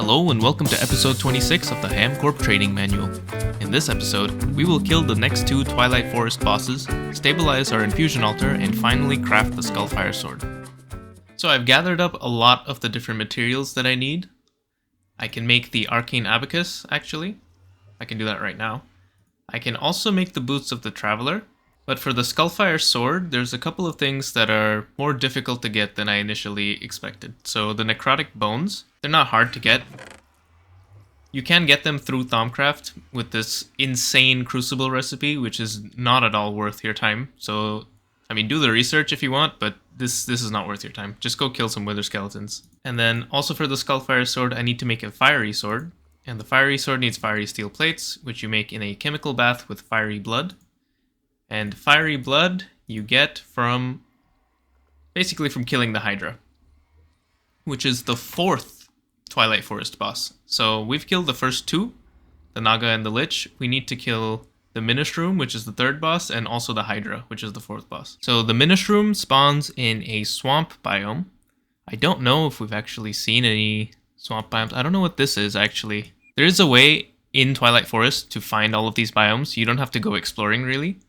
Hello and welcome to episode 26 of the HamCorp Trading Manual. In this episode, we will kill the next two Twilight Forest bosses, stabilize our Infusion altar, and finally craft the skullfire sword. So I've gathered up a lot of the different materials that I need. I can make the arcane abacus, actually. I can do that right now. I can also make the boots of the traveler. But for the skullfire sword, there's a couple of things that are more difficult to get than I initially expected. So the Necrotic Bones, they're not hard to get. You can get them through Thaumcraft with this insane crucible recipe, which is not at all worth your time. So, I mean, do the research if you want, but this is not worth your time. Just go kill some wither skeletons. And then also for the skullfire sword, I need to make a fiery sword. And the fiery sword needs fiery steel plates, which you make in a chemical bath with fiery blood. And fiery blood you get from, basically from killing the Hydra, which is the fourth Twilight Forest boss. So we've killed the first two, the Naga and the Lich. We need to kill the Minish room, which is the third boss, and also the Hydra, which is the fourth boss. So the Minish room spawns in a swamp biome. I don't know if we've actually seen any swamp biomes. I don't know what this is, actually. There is a way in Twilight Forest to find all of these biomes. You don't have to go exploring, really.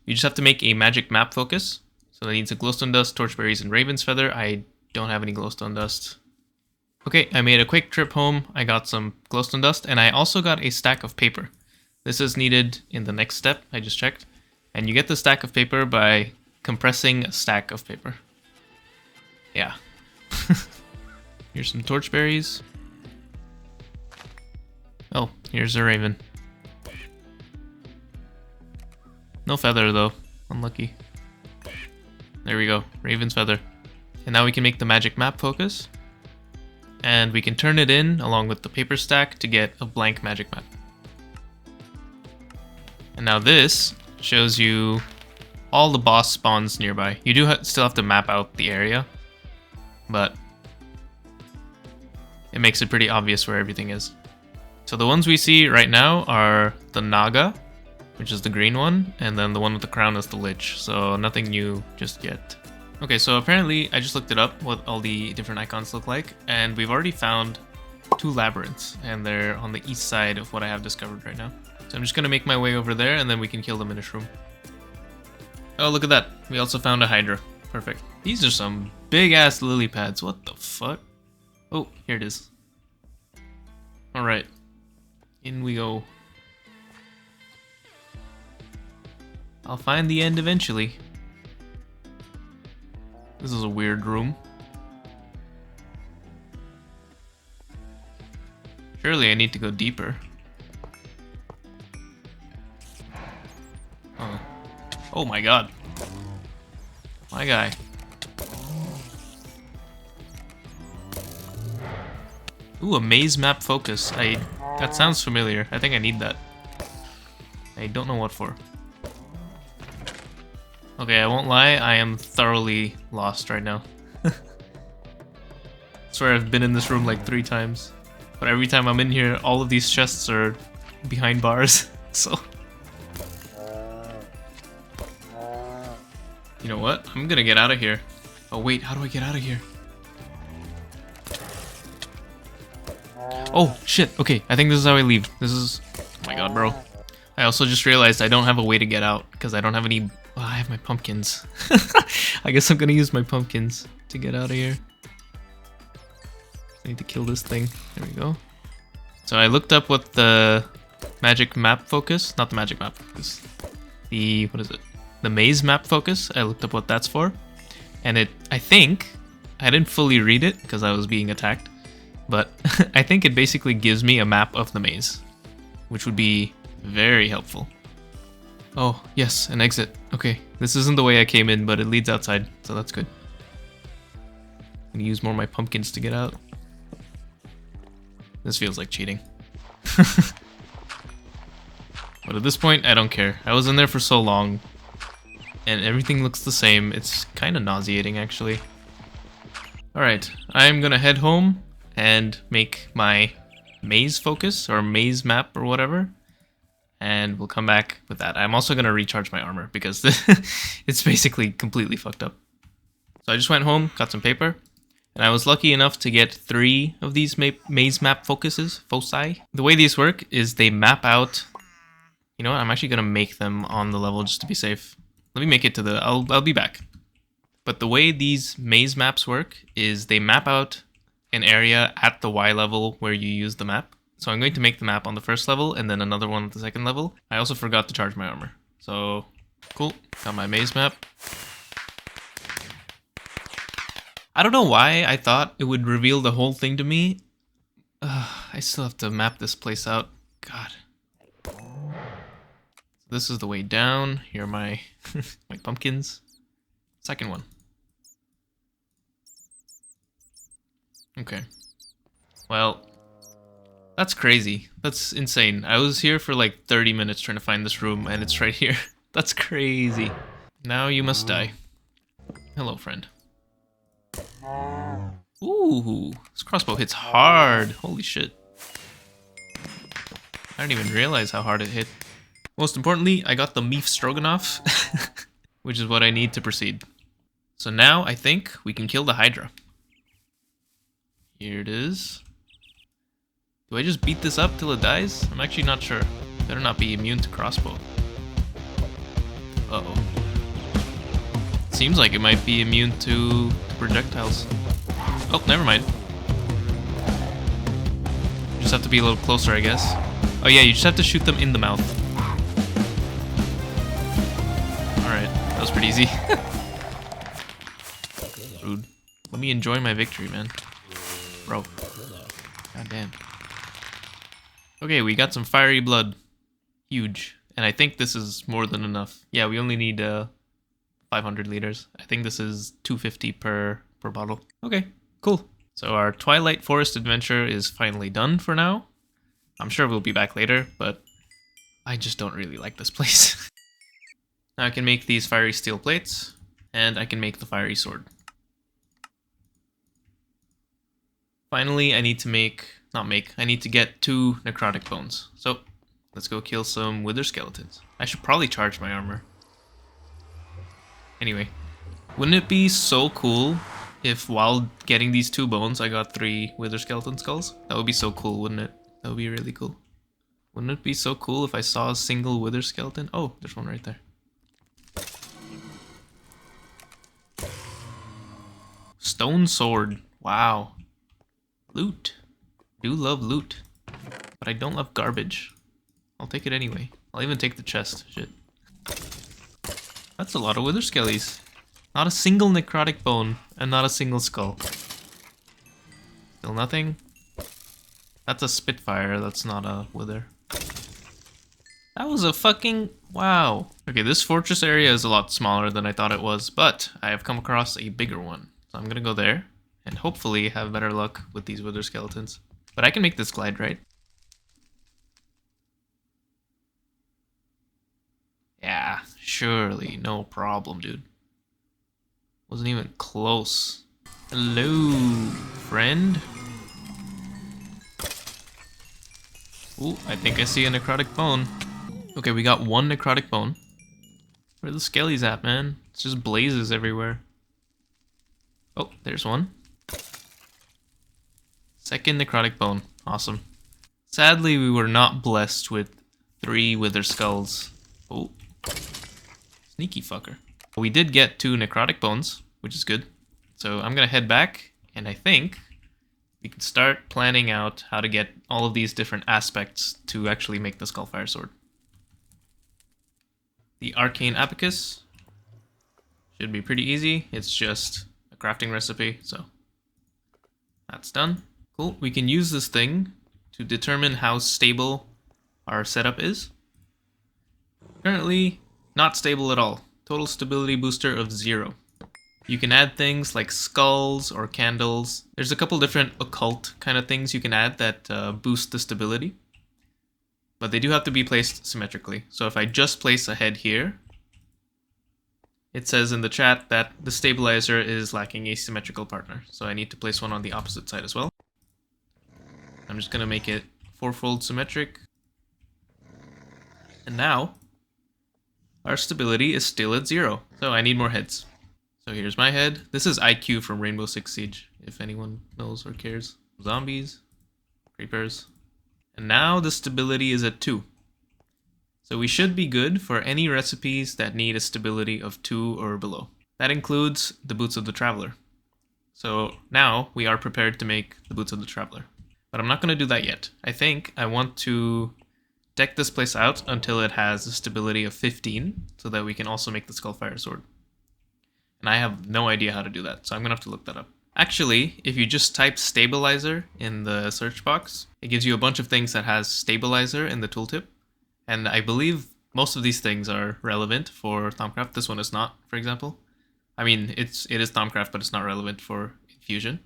You just have to make a magic map focus. So that needs a glowstone dust, torchberries, and raven's feather. I don't have any glowstone dust. Okay, I made a quick trip home. I got some glowstone dust, and I also got a stack of paper. This is needed in the next step, I just checked. And you get the stack of paper by compressing a stack of paper. Yeah. Here's some torchberries. Oh, here's a raven. No feather though, unlucky. There we go, raven's feather. And now we can make the magic map focus. And we can turn it in along with the paper stack to get a blank magic map. And now this shows you all the boss spawns nearby. You do still have to map out the area, but it makes it pretty obvious where everything is. So the ones we see right now are the Naga, which is the green one, and then the one with the crown is the Lich, so nothing new just yet. Okay, so apparently I just looked it up, what all the different icons look like, and we've already found two labyrinths, and they're on the east side of what I have discovered right now. So I'm just gonna make my way over there, and then we can kill the Minish room. Oh, look at that. We also found a Hydra. Perfect. These are some big-ass lily pads. What the fuck? Oh, here it is. Alright. In we go. I'll find the end eventually. This is a weird room. Surely I need to go deeper. Oh, oh my god. My guy. Ooh, a maze map focus. That sounds familiar. I think I need that. I don't know what for. Okay, I won't lie, I am thoroughly lost right now. I swear I've been in this room like 3 times. But every time I'm in here, all of these chests are behind bars, so... You know what? I'm gonna get out of here. Oh wait, how do I get out of here? Oh, shit, okay, I think this is how I leave. This is... Oh my god, bro. I also just realized I don't have a way to get out, because I don't have any... Oh, I have my pumpkins. I guess I'm gonna use my pumpkins to get out of here. I need to kill this thing. There we go. So I looked up what the magic map focus, not the magic map focus, the, what is it? The maze map focus. I looked up what that's for. And I think, I didn't fully read it because I was being attacked, but I think it basically gives me a map of the maze, which would be very helpful. Oh, yes, an exit. Okay, this isn't the way I came in, but it leads outside, so that's good. I'm gonna use more of my pumpkins to get out. This feels like cheating. But at this point, I don't care. I was in there for so long, and everything looks the same. It's kind of nauseating, actually. Alright, I'm gonna head home and make my maze focus, or maze map, or whatever. And we'll come back with that. I'm also going to recharge my armor because it's basically completely fucked up. So I just went home, got some paper, And I was lucky enough to get 3 of these maze map foci. The way these work is they map out... You know what? I'm actually going to make them on the level just to be safe. Let me make it to the... I'll be back. But the way these maze maps work is they map out an area at the Y level where you use the map. So I'm going to make the map on the first level and then another one at the second level. I also forgot to charge my armor. So, cool. Got my maze map. I don't know why I thought it would reveal the whole thing to me. I still have to map this place out. God. This is the way down. Here are my my pumpkins. Second one. Okay. Well, that's crazy. That's insane. I was here for like 30 minutes trying to find this room and it's right here. That's crazy. Now you must die. Hello, friend. Ooh, this crossbow hits hard. Holy shit. I didn't even realize how hard it hit. Most importantly, I got the beef stroganoff, which is what I need to proceed. So now I think we can kill the Hydra. Here it is. Do I just beat this up till it dies? I'm actually not sure. Better not be immune to crossbow. Uh-oh. Seems like it might be immune to projectiles. Oh, never mind. You just have to be a little closer, I guess. Oh yeah, you just have to shoot them in the mouth. Alright, that was pretty easy. Rude. Let me enjoy my victory, man. Bro. God damn. Okay, we got some fiery blood. Huge. And I think this is more than enough. Yeah, we only need 500 liters. I think this is 250 per bottle. Okay, cool. So our Twilight Forest adventure is finally done for now. I'm sure we'll be back later, but I just don't really like this place. Now I can make these fiery steel plates, and I can make the fiery sword. Finally, I need to I need to get 2 necrotic bones. So, let's go kill some wither skeletons. I should probably charge my armor. Anyway, wouldn't it be so cool if while getting these 2 bones, I got 3 wither skeleton skulls? That would be so cool, wouldn't it? That would be really cool. Wouldn't it be so cool if I saw a single wither skeleton? Oh, there's one right there. Stone sword. Wow. Loot. Do love loot. But I don't love garbage. I'll take it anyway. I'll even take the chest. Shit. That's a lot of wither skellies. Not a single necrotic bone, and not a single skull. Still nothing? That's a spitfire, that's not a wither. That was a fucking... wow. Okay, this fortress area is a lot smaller than I thought it was, but I have come across a bigger one. So I'm gonna go there, and hopefully have better luck with these wither skeletons. But I can make this glide, right? Yeah, surely, no problem, dude. Wasn't even close. Hello, friend. Ooh, I think I see a necrotic bone. Okay, we got 1 necrotic bone. Where are the skellies at, man? It's just blazes everywhere. Oh, there's one. Second necrotic bone. Awesome. Sadly, we were not blessed with 3 wither skulls. Oh. Sneaky fucker. We did get 2 necrotic bones, which is good. So I'm gonna head back, and I think we can start planning out how to get all of these different aspects to actually make the skullfire sword. The arcane abacus should be pretty easy. It's just a crafting recipe, so that's done. Cool. We can use this thing to determine how stable our setup is. Currently, not stable at all. Total stability booster of 0. You can add things like skulls or candles. There's a couple different occult kind of things you can add that boost the stability. But they do have to be placed symmetrically. So if I just place a head here, it says in the chat that the stabilizer is lacking a symmetrical partner. So I need to place one on the opposite side as well. I'm just going to make it 4-fold symmetric. And now, our stability is still at 0. So I need more heads. So here's my head. This is IQ from Rainbow Six Siege, if anyone knows or cares. Zombies, creepers. And now the stability is at 2. So we should be good for any recipes that need a stability of 2 or below. That includes the Boots of the Traveler. So now we are prepared to make the Boots of the Traveler. But I'm not going to do that yet. I think I want to deck this place out until it has a stability of 15, so that we can also make the Skullfire Sword. And I have no idea how to do that, so I'm going to have to look that up. Actually, if you just type stabilizer in the search box, it gives you a bunch of things that has stabilizer in the tooltip. And I believe most of these things are relevant for Thaumcraft. This one is not, for example. I mean, it is Thaumcraft, but it's not relevant for Infusion.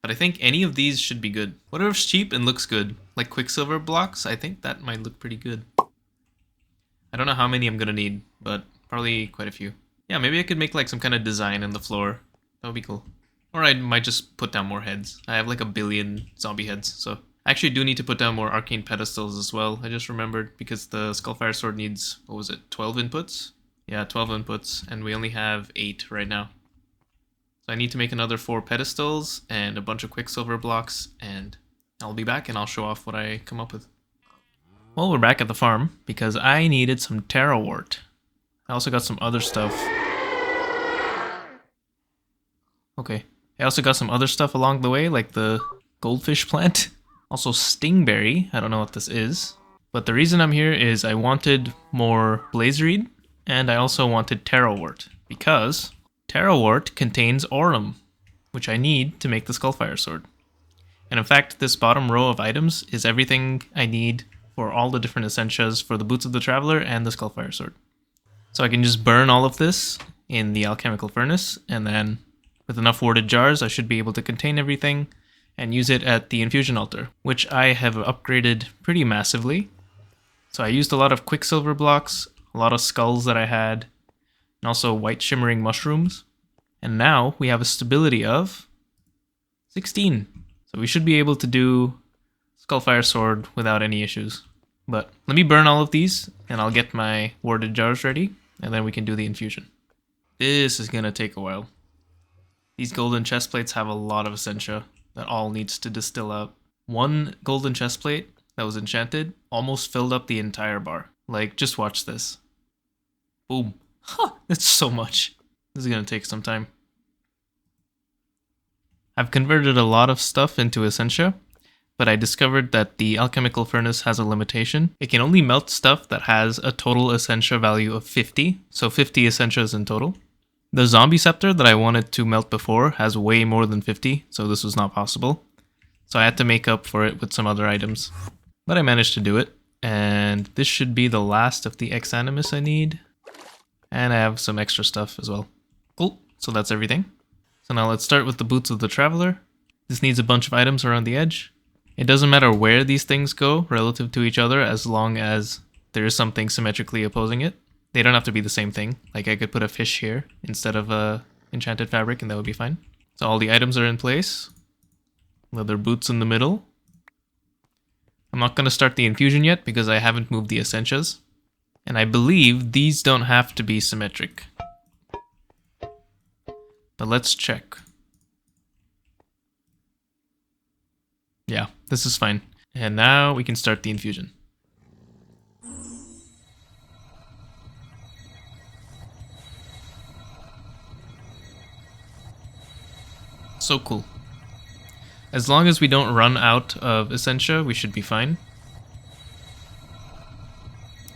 But I think any of these should be good. Whatever's cheap and looks good, like Quicksilver blocks, I think that might look pretty good. I don't know how many I'm gonna need, but probably quite a few. Yeah, maybe I could make like some kind of design in the floor. That would be cool. Or I might just put down more heads. I have like 1 billion zombie heads, so... I actually do need to put down more arcane pedestals as well. I just remembered because the Skullfire Sword needs, what was it, 12 inputs? Yeah, 12 inputs, and we only have 8 right now. So I need to make another 4 pedestals and a bunch of Quicksilver blocks, and I'll be back and I'll show off what I come up with. Well, we're back at the farm because I needed some Terra Wart. I also got some other stuff. Okay. I also got some other stuff along the way, like the goldfish plant. Also Stingberry, I don't know what this is. But the reason I'm here is I wanted more Blazereed, and I also wanted Terra Wart, because Terra Wart contains Aurum, which I need to make the Skullfire Sword. And in fact, this bottom row of items is everything I need for all the different essentias for the Boots of the Traveler and the Skullfire Sword. So I can just burn all of this in the alchemical furnace, and then with enough warded jars, I should be able to contain everything and use it at the Infusion altar, which I have upgraded pretty massively. So I used a lot of Quicksilver blocks, a lot of skulls that I had, and also white shimmering mushrooms. And now we have a stability of 16. So we should be able to do Skullfire Sword without any issues. But let me burn all of these, and I'll get my warded jars ready, and then we can do the Infusion. This is gonna take a while. These golden chest plates have a lot of essentia that all needs to distill out. One golden chest plate that was enchanted almost filled up the entire bar. Like, just watch this. Boom. Huh, that's so much. This is gonna take some time. I've converted a lot of stuff into essentia, but I discovered that the alchemical furnace has a limitation. It can only melt stuff that has a total essentia value of 50, so 50 essentias in total. The zombie scepter that I wanted to melt before has way more than 50, so this was not possible. So I had to make up for it with some other items. But I managed to do it, and this should be the last of the X-Animus I need. And I have some extra stuff as well. Cool, so that's everything. So now let's start with the Boots of the Traveler. This needs a bunch of items around the edge. It doesn't matter where these things go relative to each other as long as there is something symmetrically opposing it. They don't have to be the same thing. Like I could put a fish here instead of a enchanted fabric and that would be fine. So all the items are in place. Leather boots in the middle. I'm not going to start the infusion yet because I haven't moved the essentias. And I believe these don't have to be symmetric. But let's check. Yeah, this is fine. And now we can start the infusion. So cool. As long as we don't run out of essentia, we should be fine.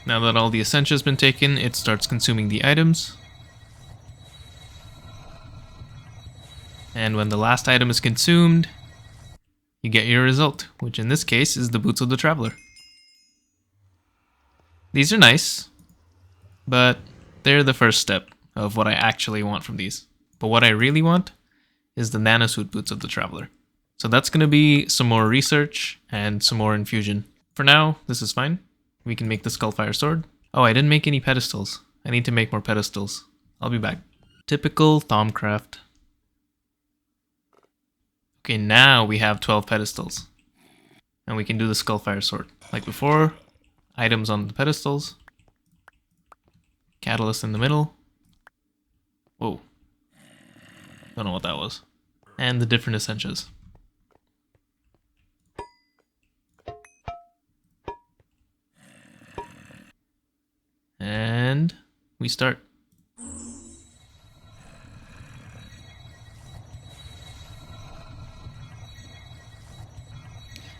Now that all the essentia has been taken, it starts consuming the items. And when the last item is consumed, you get your result, which in this case is the Boots of the Traveler. These are nice, but they're the first step of what I actually want from these. But what I really want is the Nanosuit Boots of the Traveler. So that's going to be some more research and some more infusion. For now, this is fine. We can make the Skullfire Sword. Oh, I didn't make any pedestals. I need to make more pedestals. I'll be back. Typical Thaumcraft. Okay, now we have 12 pedestals. And we can do the Skullfire Sword. Like before, items on the pedestals. Catalyst in the middle. Whoa. Don't know what that was. And the different essentials. And we start.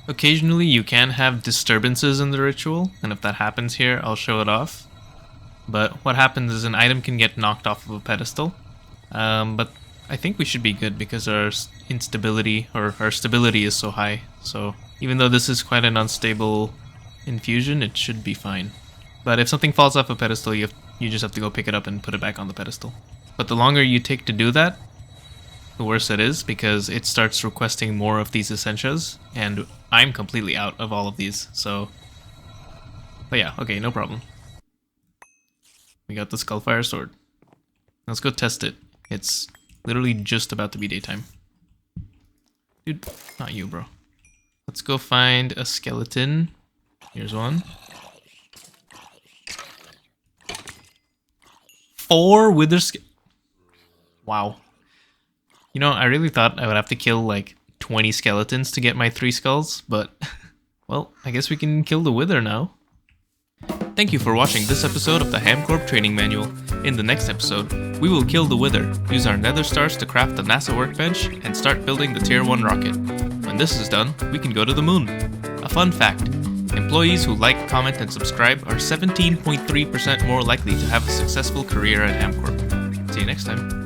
Occasionally you can have disturbances in the ritual, and if that happens here, I'll show it off. But what happens is an item can get knocked off of a pedestal. But I think we should be good because our instability, or our stability is so high. So even though this is quite an unstable infusion, it should be fine. But if something falls off a pedestal, you just have to go pick it up and put it back on the pedestal. But the longer you take to do that, the worse it is, because it starts requesting more of these essentials, and I'm completely out of all of these, so... But yeah, okay, no problem. We got the skullfire sword. Let's go test it. It's literally just about to be daytime. Dude, not you, bro. Let's go find a skeleton. Here's one. 4 wither Wow. You know, I really thought I would have to kill like 20 skeletons to get my 3 skulls, but, well, I guess we can kill the wither now. Thank you for watching this episode of the HamCorp Training Manual. In the next episode, we will kill the wither, use our nether stars to craft the NASA workbench, and start building the tier 1 rocket. When this is done, we can go to the moon. A fun fact, employees who like, comment, and subscribe are 17.3% more likely to have a successful career at HamCorp. See you next time.